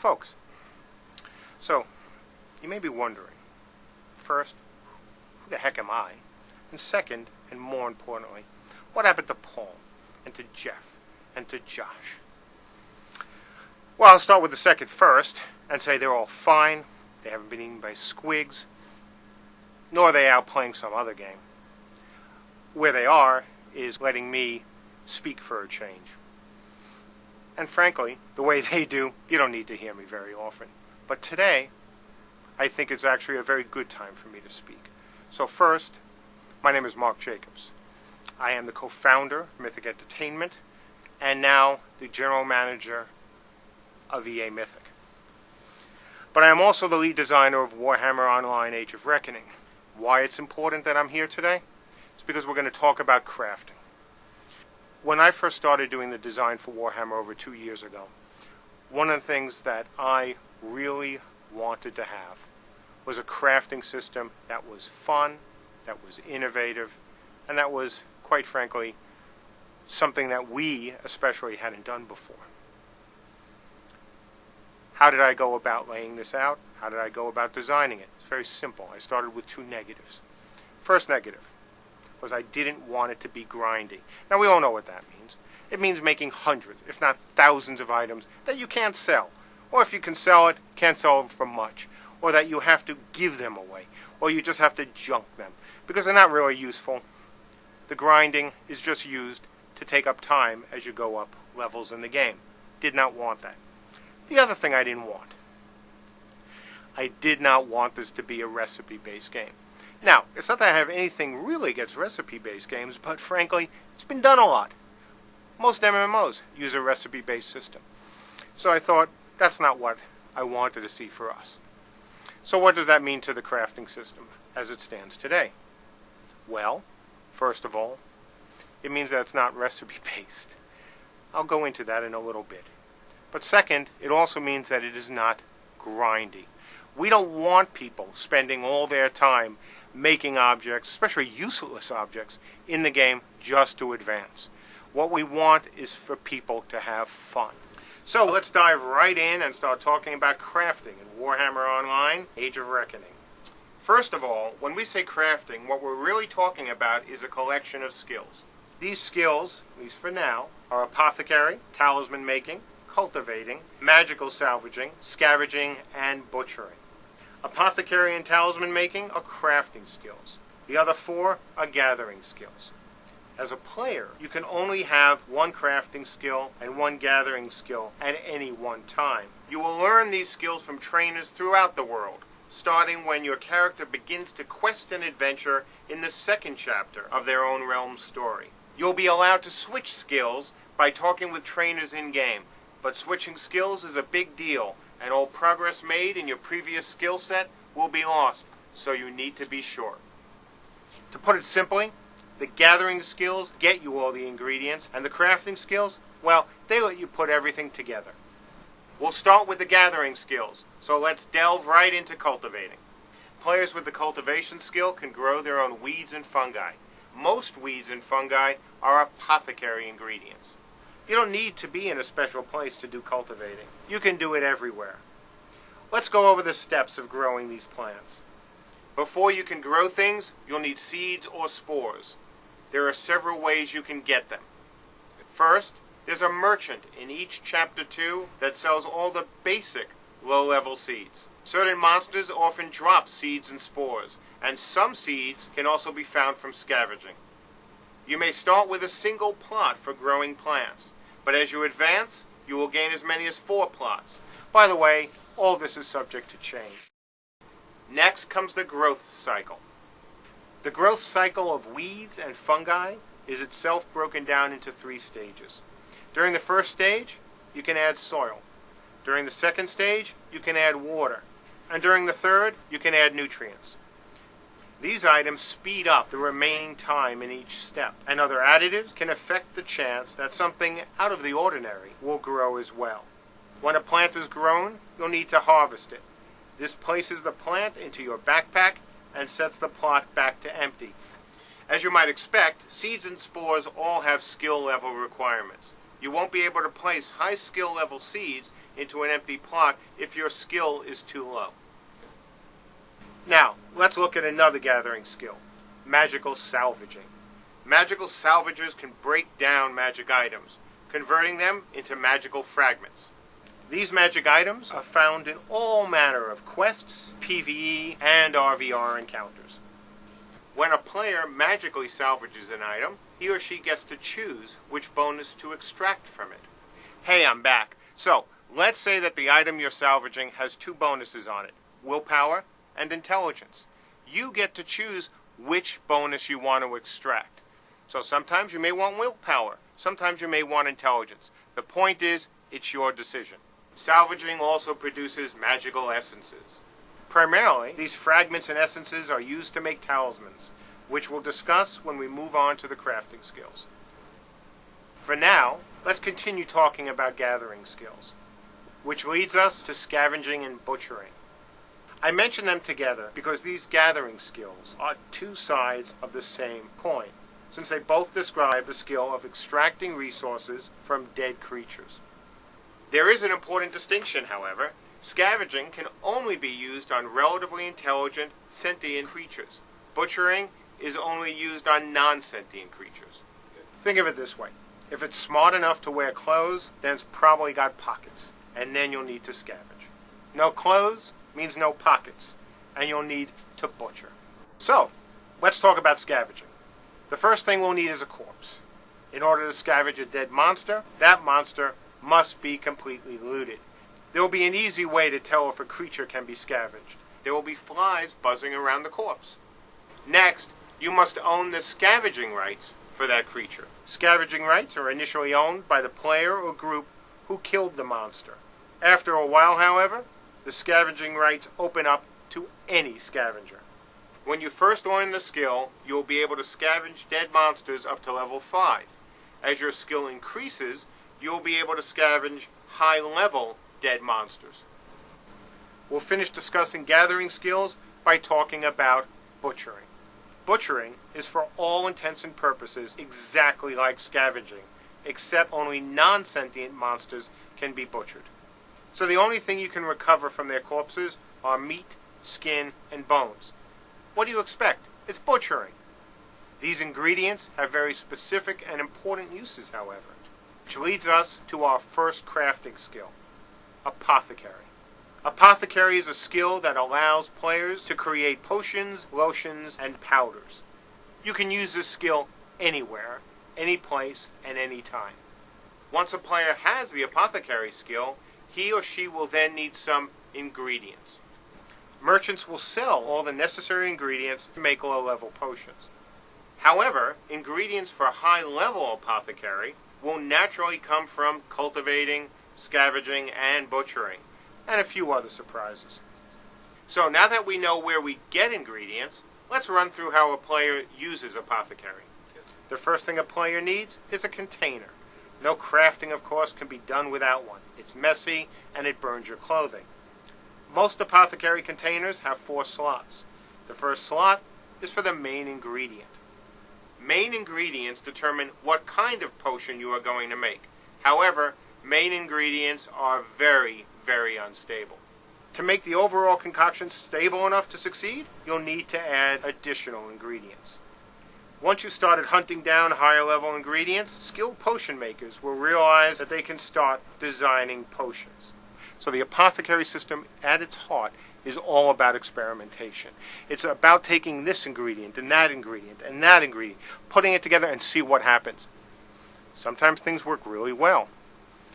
Folks, so you may be wondering, first, who the heck am I? And second, and more importantly, what happened to Paul, and to Jeff, and to Josh? Well, I'll start with the second first, and say they're all fine. They haven't been eaten by squigs, nor are they out playing some other game. Where they are is letting me speak for a change. And frankly, the way they do, you don't need to hear me very often. But today, I think it's actually a very good time for me to speak. So first, my name is Mark Jacobs. I am the co-founder of Mythic Entertainment, and now the general manager of EA Mythic. But I am also the lead designer of Warhammer Online Age of Reckoning. Why it's important that I'm here today? It's because we're going to talk about crafting. When I first started doing the design for Warhammer over 2 years ago, one of the things that I really wanted to have was a crafting system that was fun, that was innovative, and that was, quite frankly, something that we especially hadn't done before. How did I go about laying this out? How did I go about designing it? It's very simple. I started with two negatives. First negative was I didn't want it to be grindy. Now, we all know what that means. It means making hundreds, if not thousands of items that you can't sell. Or if you can sell it, can't sell them for much. Or that you have to give them away. Or you just have to junk them. Because they're not really useful. The grinding is just used to take up time as you go up levels in the game. Did not want that. The other thing I didn't want. I did not want this to be a recipe-based game. Now, it's not that I have anything really against recipe-based games, but frankly, it's been done a lot. Most MMOs use a recipe-based system. So I thought, that's not what I wanted to see for us. So what does that mean to the crafting system as it stands today? Well, first of all, it means that it's not recipe-based. I'll go into that in a little bit. But second, it also means that it is not grindy. We don't want people spending all their time making objects, especially useless objects, in the game just to advance. What we want is for people to have fun. So let's dive right in and start talking about crafting in Warhammer Online Age of Reckoning. First of all, when we say crafting, what we're really talking about is a collection of skills. These skills, at least for now, are apothecary, talisman making, cultivating, magical salvaging, scavenging, and butchering. Apothecary and talisman making are crafting skills. The other four are gathering skills. As a player, you can only have one crafting skill and one gathering skill at any one time. You will learn these skills from trainers throughout the world, starting when your character begins to quest and adventure in the second chapter of their own realm's story. You'll be allowed to switch skills by talking with trainers in-game, but switching skills is a big deal, and all progress made in your previous skill set will be lost, so you need to be sure. To put it simply, the gathering skills get you all the ingredients, and the crafting skills, well, they let you put everything together. We'll start with the gathering skills, so let's delve right into cultivating. Players with the cultivation skill can grow their own weeds and fungi. Most weeds and fungi are apothecary ingredients. You don't need to be in a special place to do cultivating. You can do it everywhere. Let's go over the steps of growing these plants. Before you can grow things, you'll need seeds or spores. There are several ways you can get them. First, there's a merchant in each Chapter 2 that sells all the basic low-level seeds. Certain monsters often drop seeds and spores, and some seeds can also be found from scavenging. You may start with a single plot for growing plants, but as you advance, you will gain as many as 4 plots. By the way, all this is subject to change. Next comes the growth cycle. The growth cycle of weeds and fungi is itself broken down into 3 stages. During the first stage, you can add soil. During the second stage, you can add water. And during the third, you can add nutrients. These items speed up the remaining time in each step, and other additives can affect the chance that something out of the ordinary will grow as well. When a plant is grown, you'll need to harvest it. This places the plant into your backpack and sets the plot back to empty. As you might expect, seeds and spores all have skill level requirements. You won't be able to place high skill level seeds into an empty plot if your skill is too low. Now, let's look at another gathering skill, magical salvaging. Magical salvagers can break down magic items, converting them into magical fragments. These magic items are found in all manner of quests, PvE, and RVR encounters. When a player magically salvages an item, he or she gets to choose which bonus to extract from it. Hey, I'm back. So, let's say that the item you're salvaging has 2 bonuses on it, willpower and intelligence. You get to choose which bonus you want to extract. So sometimes you may want willpower, sometimes you may want intelligence. The point is, it's your decision. Salvaging also produces magical essences. Primarily, these fragments and essences are used to make talismans, which we'll discuss when we move on to the crafting skills. For now, let's continue talking about gathering skills, which leads us to scavenging and butchering. I mention them together because these gathering skills are 2 sides of the same coin, since they both describe the skill of extracting resources from dead creatures. There is an important distinction, however. Scavenging can only be used on relatively intelligent, sentient creatures. Butchering is only used on non-sentient creatures. Think of it this way. If it's smart enough to wear clothes, then it's probably got pockets, and then you'll need to scavenge. No clothes means no pockets, and you'll need to butcher. So, let's talk about scavenging. The first thing we'll need is a corpse. In order to scavenge a dead monster, that monster must be completely looted. There will be an easy way to tell if a creature can be scavenged. There will be flies buzzing around the corpse. Next, you must own the scavenging rights for that creature. Scavenging rights are initially owned by the player or group who killed the monster. After a while, however, the scavenging rights open up to any scavenger. When you first learn the skill, you will be able to scavenge dead monsters up to level 5. As your skill increases, you will be able to scavenge high-level dead monsters. We'll finish discussing gathering skills by talking about butchering. Butchering is for all intents and purposes exactly like scavenging, except only non-sentient monsters can be butchered. So the only thing you can recover from their corpses are meat, skin, and bones. What do you expect? It's butchering. These ingredients have very specific and important uses, however, which leads us to our first crafting skill, apothecary. Apothecary is a skill that allows players to create potions, lotions, and powders. You can use this skill anywhere, any place, and any time. Once a player has the apothecary skill, he or she will then need some ingredients. Merchants will sell all the necessary ingredients to make low-level potions. However, ingredients for high-level apothecary will naturally come from cultivating, scavenging, and butchering, and a few other surprises. So now that we know where we get ingredients, let's run through how a player uses apothecary. The first thing a player needs is a container. No crafting, of course, can be done without one. It's messy, and it burns your clothing. Most apothecary containers have 4 slots. The first slot is for the main ingredient. Main ingredients determine what kind of potion you are going to make. However, main ingredients are very, very unstable. To make the overall concoction stable enough to succeed, you'll need to add additional ingredients. Once you started hunting down higher level ingredients, skilled potion makers will realize that they can start designing potions. So the apothecary system at its heart is all about experimentation. It's about taking this ingredient and that ingredient and that ingredient, putting it together and see what happens. Sometimes things work really well.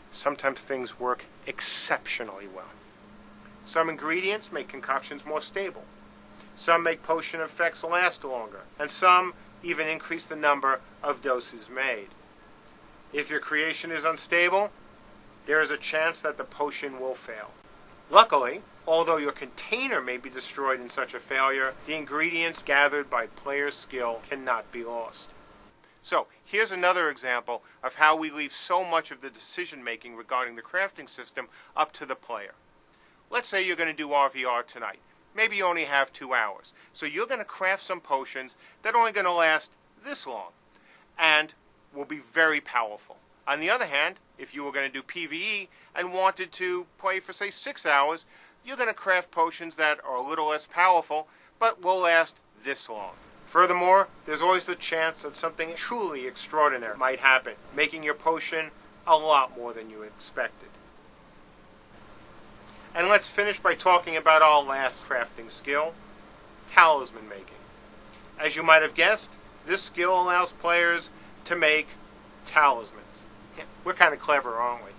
Sometimes things work exceptionally well. Some ingredients make concoctions more stable. Some make potion effects last longer. And some even increase the number of doses made. If your creation is unstable, there is a chance that the potion will fail. Luckily, although your container may be destroyed in such a failure, the ingredients gathered by player skill cannot be lost. So, here's another example of how we leave so much of the decision-making regarding the crafting system up to the player. Let's say you're going to do RVR tonight. Maybe you only have 2 hours. So you're going to craft some potions that are only going to last this long and will be very powerful. On the other hand, if you were going to do PvE and wanted to play for, say, 6 hours, you're going to craft potions that are a little less powerful, but will last this long. Furthermore, there's always the chance that something truly extraordinary might happen, making your potion a lot more than you expected. And let's finish by talking about our last crafting skill, talisman making. As you might have guessed, this skill allows players to make talismans. We're kind of clever, aren't we?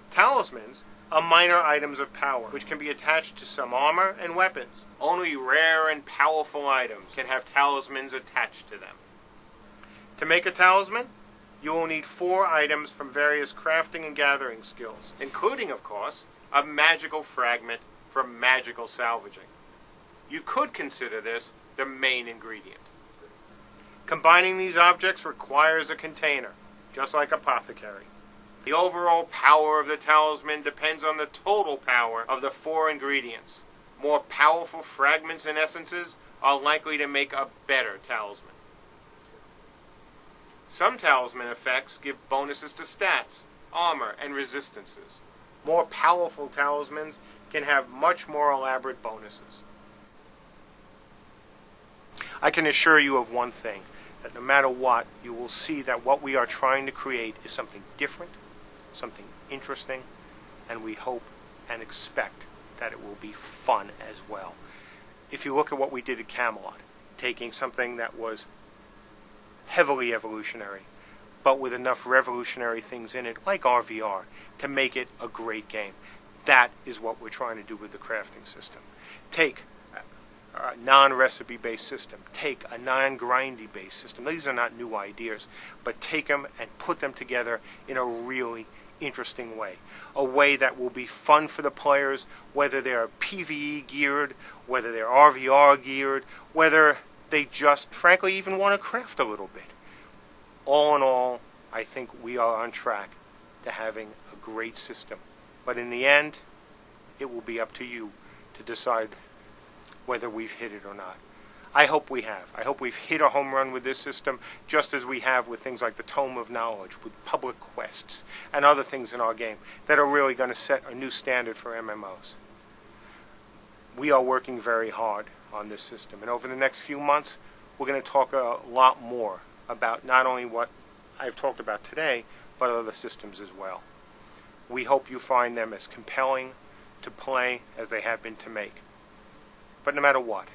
Talismans are minor items of power, which can be attached to some armor and weapons. Only rare and powerful items can have talismans attached to them. To make a talisman, you will need 4 items from various crafting and gathering skills, including, of course, a magical fragment from magical salvaging. You could consider this the main ingredient. Combining these objects requires a container, just like apothecary. The overall power of the talisman depends on the total power of the 4 ingredients. More powerful fragments and essences are likely to make a better talisman. Some talisman effects give bonuses to stats, armor, and resistances. More powerful talismans can have much more elaborate bonuses. I can assure you of one thing, that no matter what, you will see that what we are trying to create is something different, something interesting, and we hope and expect that it will be fun as well. If you look at what we did at Camelot, taking something that was heavily evolutionary, but with enough revolutionary things in it, like RVR, to make it a great game. That is what we're trying to do with the crafting system. Take a non-recipe based system, take a non-grindy based system. These are not new ideas, but take them and put them together in a really interesting way. A way that will be fun for the players, whether they're PvE geared, whether they're RVR geared, whether they just, frankly, even want to craft a little bit. All in all, I think we are on track to having a great system. But in the end, it will be up to you to decide whether we've hit it or not. I hope we have. I hope we've hit a home run with this system, just as we have with things like the Tome of Knowledge, with public quests, and other things in our game that are really going to set a new standard for MMOs. We are working very hard on this system, and over the next few months, we're going to talk a lot more about not only what I've talked about today, but other systems as well. We hope you find them as compelling to play as they have been to make. But no matter what,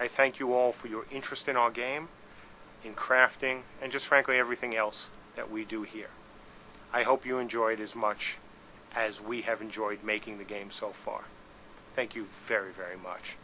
I thank you all for your interest in our game, in crafting, and just frankly everything else that we do here. I hope you enjoyed as much as we have enjoyed making the game so far. Thank you very, very much.